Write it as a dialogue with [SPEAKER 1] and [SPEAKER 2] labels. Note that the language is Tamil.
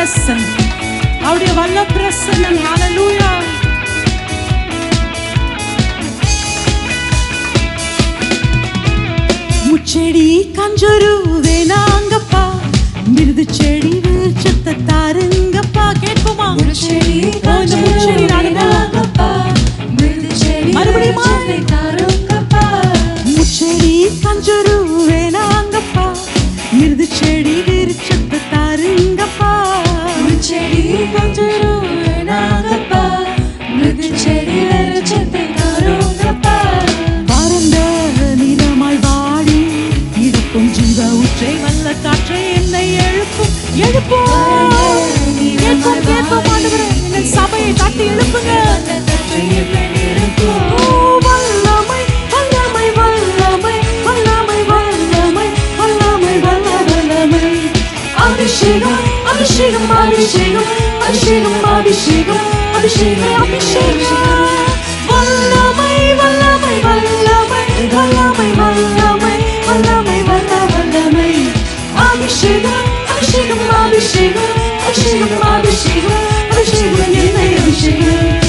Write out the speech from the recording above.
[SPEAKER 1] பிரசன்னம், அவருடைய வல்ல பிரசன்னம். ஹல்லேலூயா. முச்செடி கஞ்சொரு வேணாங்கப்பா, மிருது செடி விருட்சத்தை தாருங்கப்பா. கேட்போமா? முச்செடி வேணாங்கப்பா, மிருது செடி விருட்சத்தை தாருங்கப்பா. முச்செடி கஞ்சொரு வேணாங்கப்பா, மிருது செடி விருட்சத்தை தாருங்கப்பா. முச்செடி கஞ்சொரு வேணாங்கப்பா, மிருது செடி விருட்சத்தை தாருங்கப்பா. பரந்த நிலமாய் வாடி இருக்கும் ஜீவ ஊற்றை, வல்ல காற்றை என்னை எழுப்பும் எழுப்பும். கேட்போம் ஆண்டவரே, எங்கள் சபையை தட்டி எழுப்புங்க. வல்லமை வல்லமை வல்லமை வல்லமை வல்லமை வல்லமை வல்லமை. அபிஷேகம் அபிஷேகம் அபிஷேகம் அபிஷேகம் அபிஷேகம் அபிஷேகம் அபிஷேகம். வல்லமை வல்லமை வல்லமை வல்லமை வல்லமை வல்லமை வல்லமை. அபிஷேகம் அபிஷேகம் அபிஷேகம் அபிஷேகம் அபிஷேகம் அபிஷேகம் என்னை அபிஷேகம்.